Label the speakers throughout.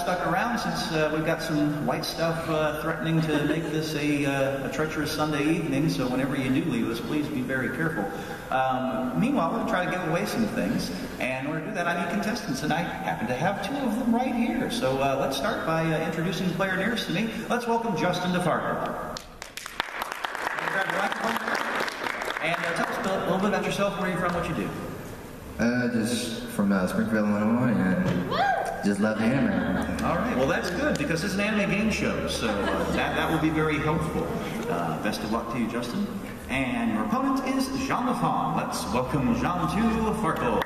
Speaker 1: stuck around since we've got some white stuff threatening to make this a treacherous Sunday evening, so whenever you do leave us, please be very careful. Meanwhile, we're going to try to give away some things, and in order to do that, I need contestants, and I happen to have two of them right here. So let's start by introducing the player nearest to me. Let's welcome Justin to Farkle. And tell us a little bit about yourself, where you're from, what you do.
Speaker 2: Just from Springfield, Illinois, and just love anime.
Speaker 1: All right, well that's good, because it's an anime game show, so that will be very helpful. Best of luck to you, Justin. And your opponent is Jean Lafon. Let's welcome Jean to Farkle.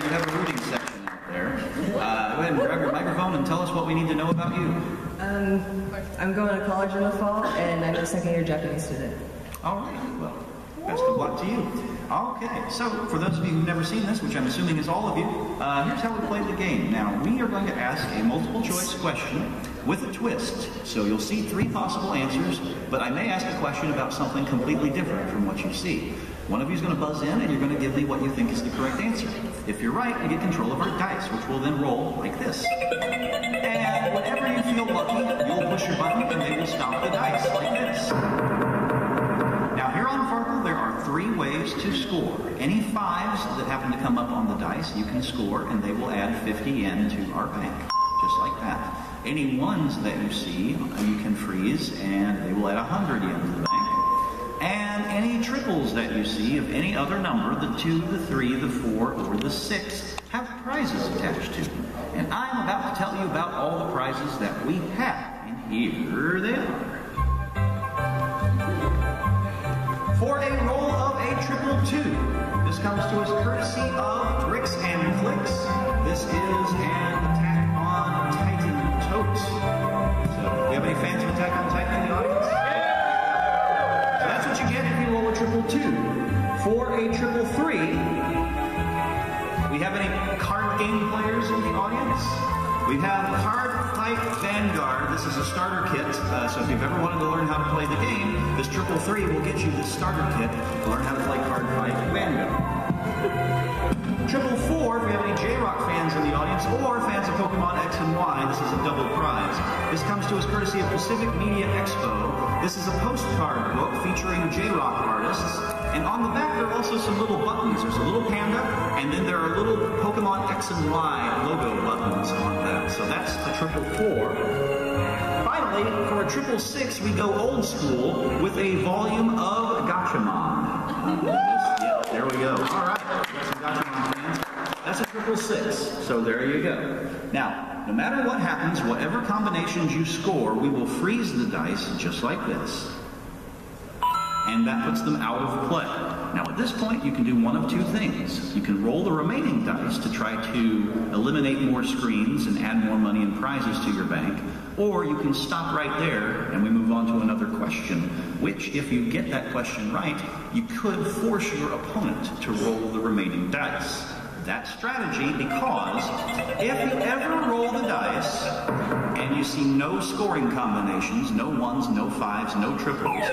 Speaker 1: You have a rooting section out there. Go ahead and grab your microphone and tell us what we need to know about you.
Speaker 3: I'm going to college in the fall, and I'm a second-year Japanese student.
Speaker 1: All right, well, best of luck to you. Okay, so for those of you who've never seen this, which I'm assuming is all of you, here's how we play the game. Now, we are going to ask a multiple-choice question with a twist. So you'll see three possible answers, but I may ask a question about something completely different from what you see. One of you is going to buzz in, and you're going to give me what you think is the correct answer. If you're right, you get control of our dice, which will then roll like this. And whenever you feel lucky, you'll push your button, and they will stop the dice like this. Now, here on Farkle, there are three ways to score. Any fives that happen to come up on the dice, you can score, and they will add 50 yen to our bank, just like that. Any ones that you see, you can freeze, and they will add 100 yen to the bank. And any triples that you see of any other number, the 2, the 3, the 4, or the 6, have prizes attached to them. And I'm about to tell you about all the prizes that we have. And here they are. For a roll of a triple 2, this comes to us courtesy of Bricks and Clicks. This is an Attack on Titan tote. So, do we have any fans of Attack on Titan in the audience? So that's what you get if you roll a triple 2. For a triple 3, we have any card game players in the audience? We have Card Fight Vanguard. This is a starter kit, so if you've ever wanted to learn how to play the game, this triple 3 will get you this starter kit to learn how to play Card Fight Vanguard. Triple 4, if we have any J-Rock fans in the audience, or fans of Pokemon X and Y, this is a double prize. This comes to us courtesy of Pacific Media Expo. This is a postcard book featuring J-Rock artists. And on the back, there are also some little buttons. There's a little panda, and then there are little Pokemon X and Y logo buttons on that. So that's a triple 4. Finally, for a triple 6, we go old school with a volume of Gatchaman. Yeah, there we go. All right, some Gatchaman fans. That's a triple 6. So there you go. Now, no matter what happens, whatever combinations you score, we will freeze the dice just like this. And that puts them out of play. Now at this point, you can do one of two things. You can roll the remaining dice to try to eliminate more screens and add more money and prizes to your bank, or you can stop right there and we move on to another question, which if you get that question right, you could force your opponent to roll the remaining dice. That strategy, because if you ever roll the dice and you see no scoring combinations, no ones, no fives, no triples,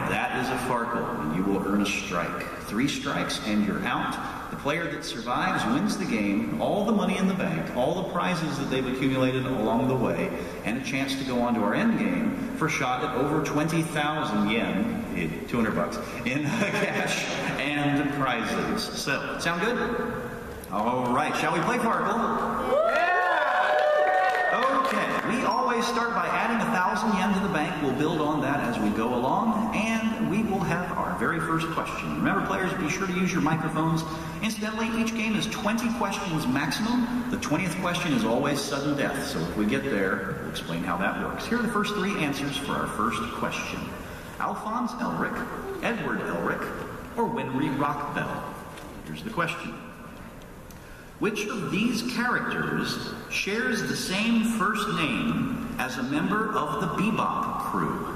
Speaker 1: that is a Farkle, and you will earn a strike. 3 strikes and you're out. The player that survives wins the game, all the money in the bank, all the prizes that they've accumulated along the way, and a chance to go on to our end game for a shot at over 20,000 yen, 200 bucks, in cash and prizes. So, sound good? All right, shall we play Farkle? Yeah! Okay, we always start by adding 1,000 yen to the bank. We'll build on that as we go along, and we will have our very first question. Remember, players, be sure to use your microphones. Incidentally, each game is 20 questions maximum. The 20th question is always sudden death, so if we get there, we'll explain how that works. Here are the first 3 answers for our first question. Alphonse Elric, Edward Elric, or Winry Rockbell? Here's the question. Which of these characters shares the same first name as a member of the Bebop crew?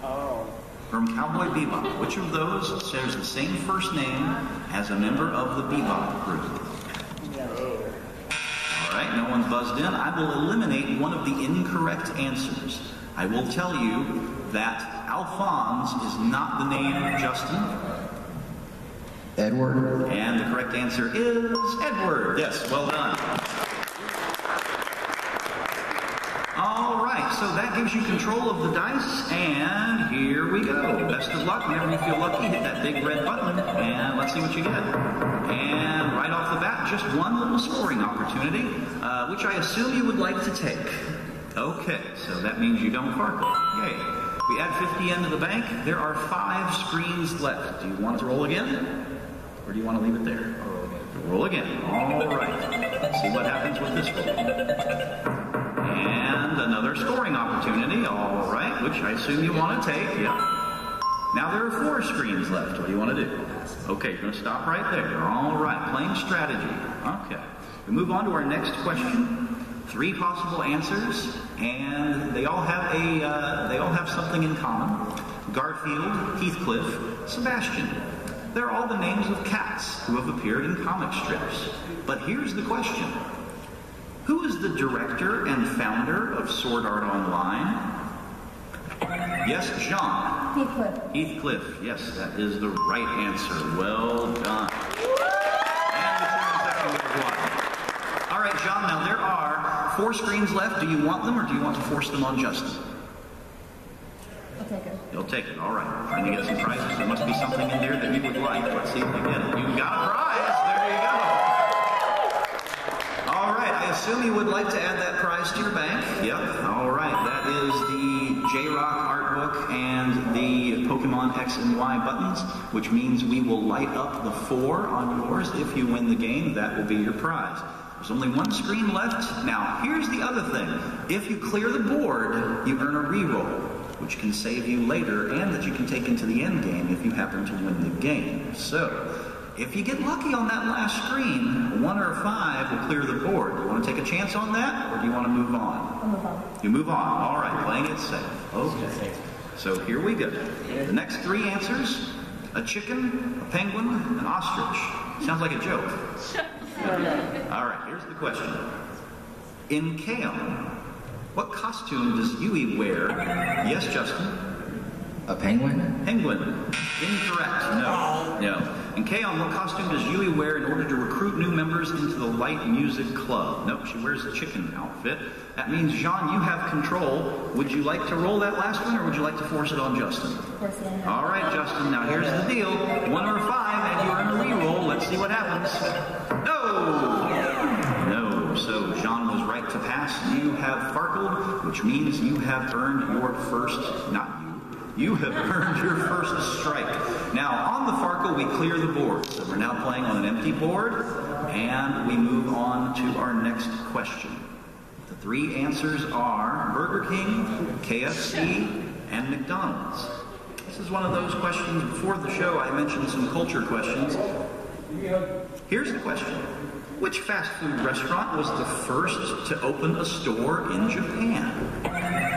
Speaker 1: Oh. From Cowboy Bebop. Which of those shares the same first name as a member of the Bebop crew? No. All right, no one's buzzed in. I will eliminate one of the incorrect answers. I will tell you that Alphonse is not the name Justin.
Speaker 2: Edward.
Speaker 1: And the correct answer is Edward. Yes, well done. All right, so that gives you control of the dice, and here we go. Best of luck. Whenever you feel lucky, hit that big red button, and let's see what you get. And right off the bat, just one little scoring opportunity, which I assume you would like to take. Okay, so that means you don't Farkle. Yay. We add 50 into the bank. There are 5 screens left. Do you want to roll again? Or do you want to leave it there? Roll again. All right. Let's see what happens with this roll. And another scoring opportunity. All right, which I assume you want to take. Yeah. Now there are 4 screens left. What do you want to do? Okay, you're going to stop right there. All right, playing strategy. Okay. We move on to our next question. 3 possible answers, and they all have something in common. Garfield, Heathcliff, Sebastian. They're all the names of cats who have appeared in comic strips. But here's the question. Who is the director and founder of Sword Art Online? Yes, John.
Speaker 3: Heathcliff.
Speaker 1: Heathcliff. Yes, that is the right answer. Well done. And the team in second with 1. All right, John, now there are 4 screens left. Do you want them, or do you want to force them on Justin?
Speaker 3: I'll take it.
Speaker 1: You'll take it. All right. Trying to get some prizes. There must be something in there that you would like. Let's see if we get it. You got a prize. There you go. All right. I assume you would like to add that prize to your bank. Yep. All right. That is the J-Rock art book and the Pokemon X and Y buttons, which means we will light up the 4 on yours. If you win the game, that will be your prize. There's only 1 screen left. Now, here's the other thing. If you clear the board, you earn a reroll, which can save you later and that you can take into the end game if you happen to win the game. So, if you get lucky on that last screen, 1 or 5 will clear the board. Do you want to take a chance on that, or do you want to move on?
Speaker 3: I'll move on.
Speaker 1: You move on. All right, playing it safe. Okay. So here we go. The next 3 answers: a chicken, a penguin, an ostrich. Sounds like a joke. All right, here's the question. In Chaos, what costume does Yui wear? Yes, Justin?
Speaker 2: A penguin?
Speaker 1: Penguin. Incorrect. No. No. In Chaos, what costume does Yui wear in order to recruit new members into the Light Music Club? Nope, she wears a chicken outfit. That means, Jean, you have control. Would you like to roll that last one, or would you like to force it on Justin?
Speaker 3: Force it on.
Speaker 1: All right, Justin, now here's the deal. 1 or 5, and you're in a reroll. Let's see what happens. No! No. So, Jean was right to pass. You have Farkled, which means you have earned your first, not you have earned your first strike. Now, on the Farkle, we clear the board. So we're now playing on an empty board, and we move on to our next question. The 3 answers are Burger King, KFC, and McDonald's. This is one of those questions. Before the show, I mentioned some culture questions. Here's the question. Which fast food restaurant was the first to open a store in Japan?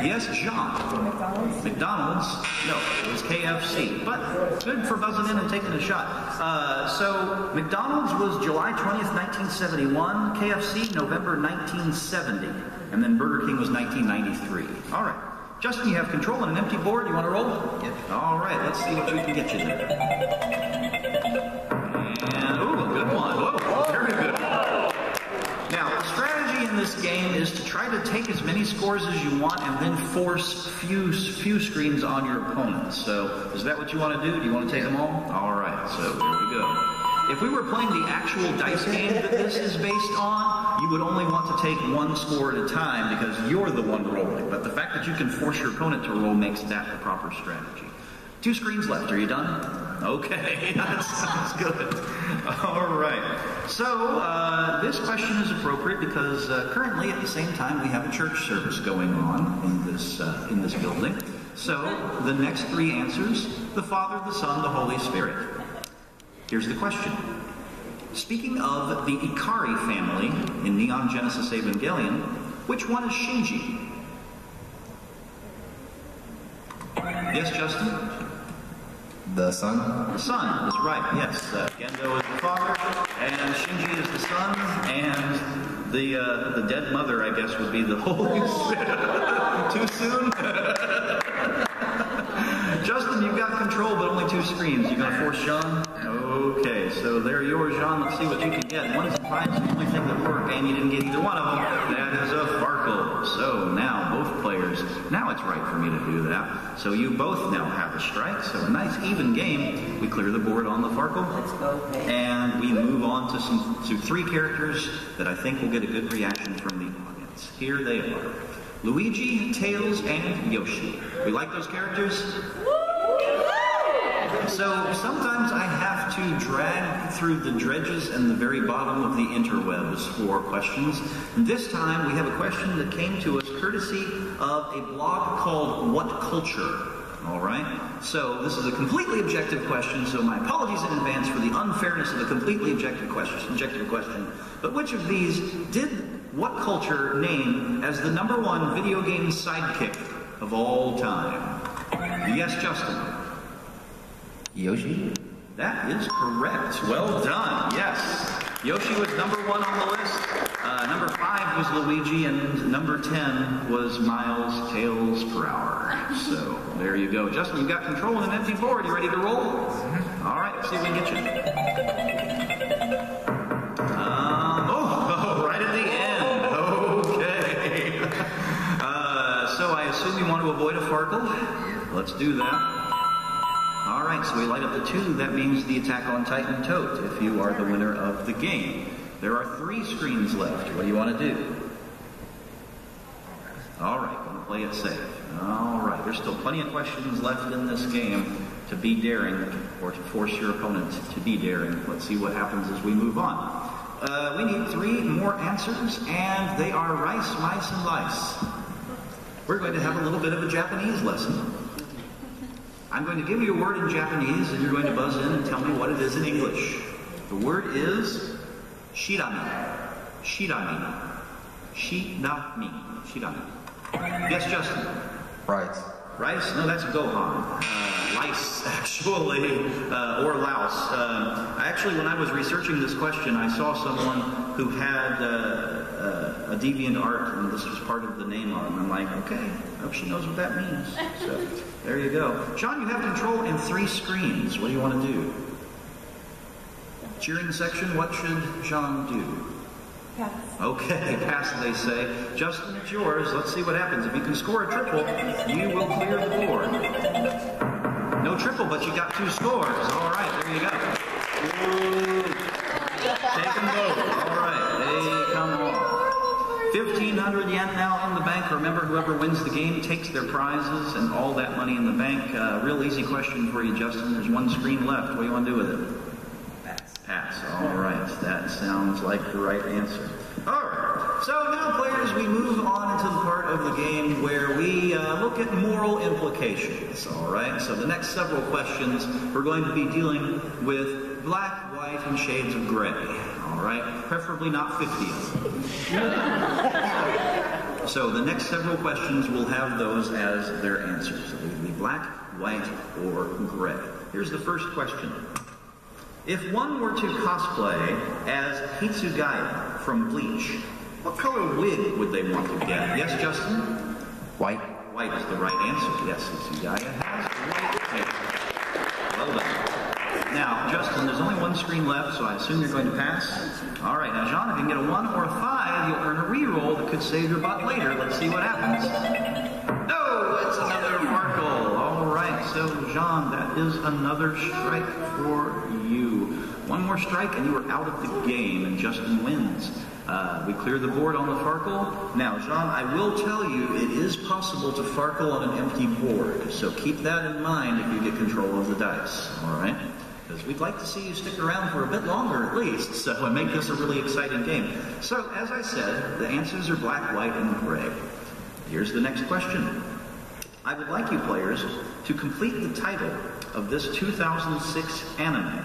Speaker 1: Yes, John.
Speaker 3: McDonald's?
Speaker 1: McDonald's? No, it was KFC. But good for buzzing in and taking a shot. So McDonald's was July 20th, 1971. KFC, November 1970. And then Burger King was 1993. All right. Justin, you have control on an empty board. You want to roll?
Speaker 2: Yep.
Speaker 1: All right, let's see what we can get you there. And, ooh, a good one. Whoa, very good. Now, the strategy in this game is to try to take as many scores as you want and then force few screens on your opponents. So, is that what you want to do? Do you want to take them all? All right, so there we go. If we were playing the actual dice game that this is based on, you would only want to take 1 score at a time because you're the one rolling. But the fact that you can force your opponent to roll makes that the proper strategy. 2 screens left. Are you done? Okay, that sounds good. All right. So this question is appropriate because currently at the same time we have a church service going on in this building. So the next 3 answers: the Father, the Son, the Holy Spirit. Here's the question. Speaking of the Ikari family in Neon Genesis Evangelion, which one is Shinji? Yes, Justin?
Speaker 2: The son?
Speaker 1: The son is right, yes. Gendo is the father, and Shinji is the son, and the dead mother, I guess, would be the Holy Spirit. Too soon? Justin, you've got control, but only 2 screens. You gonna force Sean? Okay, so they're yours, John. Let's see what you can get. 1s and 5s is the only thing that work, and you didn't get either one of them. That is a Farkle. So now both players, now it's right for me to do that. So you both now have a strike. So a nice even game. We clear the board on the Farkle.
Speaker 3: Let's go, babe.
Speaker 1: And we move on to 3 characters that I think will get a good reaction from the audience. Here they are. Luigi, Tails, and Yoshi. We like those characters? So sometimes I have to drag through the dredges and the very bottom of the interwebs for questions. This time we have a question that came to us courtesy of a blog called What Culture. All right? So this is a completely objective question, so my apologies in advance for the unfairness of a completely objective question. But which of these did What Culture name as the #1 video game sidekick of all time? Yes, Justin.
Speaker 2: Yoshi?
Speaker 1: That is correct. Well done. Yes. Yoshi was #1 on the list. Number 5 was Luigi, and number 10 was Miles Tails per hour. So there you go. Justin, you've got control of an empty board. You ready to roll? All right. Let's see if we can get you. Right at the end. Okay. So I assume you want to avoid a Farkle? Let's do that. All right, so we light up the 2. That means the Attack on Titan tote, if you are the winner of the game. There are 3 screens left. What do you want to do? All right, going to play it safe. All right, there's still plenty of questions left in this game to be daring, or to force your opponent to be daring. Let's see what happens as we move on. We need 3 more answers, and they are rice, mice, and lice. We're going to have a little bit of a Japanese lesson. I'm going to give you a word in Japanese, and you're going to buzz in and tell me what it is in English. The word is shirami. Shirami. Shirami. Shirami. Yes, Justin.
Speaker 2: Rice.
Speaker 1: Rice? No, that's Gohan. Lice, actually, or louse. Actually, when I was researching this question, I saw someone who had a deviant art, and this was part of the name on it. And I'm like, okay, I hope she knows what that means. So, there you go. Sean, you have control in 3 screens. What do you want to do? Cheering section, what should Sean do?
Speaker 3: Pass.
Speaker 1: Okay, pass, they say. Justin, it's yours. Let's see what happens. If you can score a triple, you will clear the board. No triple, but you got 2 scores. All right, there you go. Ooh. Take them both. All right, they come off. 1,500 yen now in the bank. Remember, whoever wins the game takes their prizes and all that money in the bank. Real easy question for you, Justin. There's 1 screen left. What do you want to do with it? Pass. All right. That sounds like the right answer. All right. So now, players, we move on into the part of the game where we look at moral implications. All right. So the next several questions, we're going to be dealing with black, white, and shades of gray. All right. Preferably not 50 of them. So the next several questions will have those as their answers. It'll either be black, white, or gray. Here's the first question. If one were to cosplay as Hitsugaya from Bleach, what color wig would they want to get? Yes, Justin?
Speaker 2: White.
Speaker 1: White is the right answer. Yes, Hitsugaya has white hair. Well done. Now, Justin, there's only 1 screen left, so I assume you're going to pass. All right, now, John, if you can get a 1 or a 5, you'll earn a reroll that could save your butt later. Let's see what happens. No, it's another Farkle. All right, so, John, that is another strike for you. 1 more strike, and you are out of the game, and Justin wins. We clear the board on the Farkle. Now, John, I will tell you, it is possible to Farkle on an empty board, so keep that in mind if you get control of the dice, all right? Because we'd like to see you stick around for a bit longer at least, so and make this a really exciting game. So, as I said, the answers are black, white, and gray. Here's the next question. I would like you players to complete the title of this 2006 anime,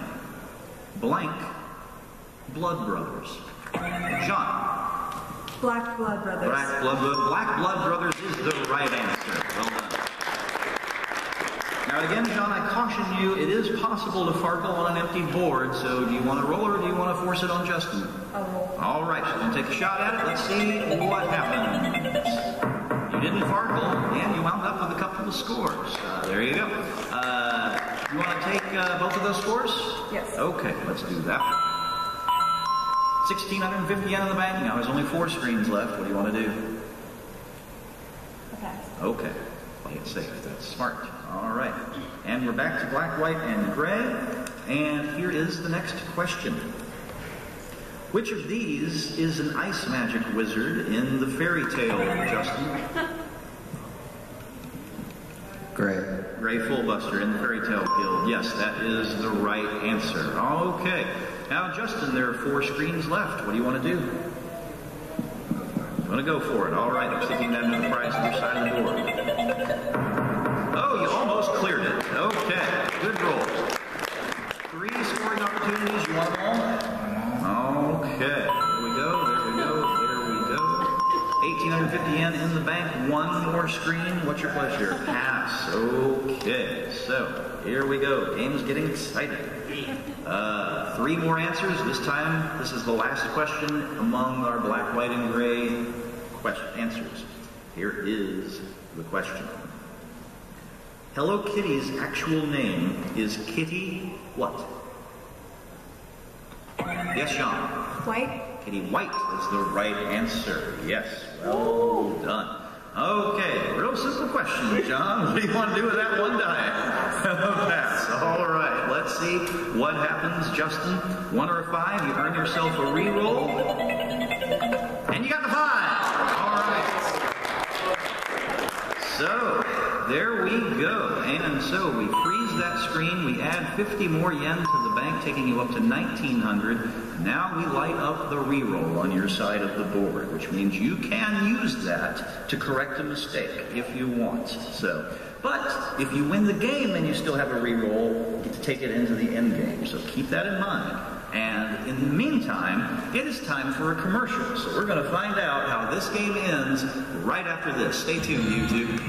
Speaker 1: blank, Blood Brothers. John.
Speaker 3: Black Blood Brothers.
Speaker 1: Black Blood Brothers is the right answer. Well done. Now again, John, I caution you, it is possible to Farkle on an empty board, so do you want to roll or do you want to force it on Justin?
Speaker 3: I'll roll.
Speaker 1: All right, so we'll take a shot at it. Let's see what happens. You didn't Farkle, and you wound up with a couple of scores. There you go. You want to take both of those scores?
Speaker 3: Yes.
Speaker 1: Okay, let's do that. 1,650 yen in the bank. Now there's only 4 screens left. What do you want to do?
Speaker 3: Okay.
Speaker 1: Okay. Play it safe. That's smart. All right. And we're back to black, white, and gray. And here is the next question. Which of these is an ice magic wizard in the fairy tale, Justin?
Speaker 2: Gray.
Speaker 1: Gray Fullbuster in the Fairy Tale Guild. Yes, that is the right answer. Okay. Now, Justin, there are 4 screens left. What do you want to do? You want to go for it. All right. I'm sticking that into the prize on your side of the board. Oh, you almost cleared it. Okay. Good roll. 3 scoring opportunities. You want them all? Okay. There we go. There we go. There we go. 1,850 yen in the bank. 1 more screen. What's your pleasure? Pass. Okay. So, here we go. Game's getting exciting. 3 more answers. This time, this is the last question among our black, white, and gray answers. Here is the question. Hello Kitty's actual name is Kitty what? Yes, Sean?
Speaker 3: White.
Speaker 1: Kitty White is the right answer. Yes, well done. Okay, real simple question, John. What do you want to do with that one die? Pass. All right, let's see what happens. Justin, 1 or a 5, you earn yourself a re-roll. And you got the 5. All right. So, there we go. And so we freeze that screen. We add 50 more yen to the bank, taking you up to 1,900. Now we light up the re-roll on your side of the board, which means you can use that to correct a mistake if you want. So, but if you win the game and you still have a re-roll, you get to take it into the end game. So keep that in mind. And in the meantime, it is time for a commercial. So we're going to find out how this game ends right after this. Stay tuned, YouTube.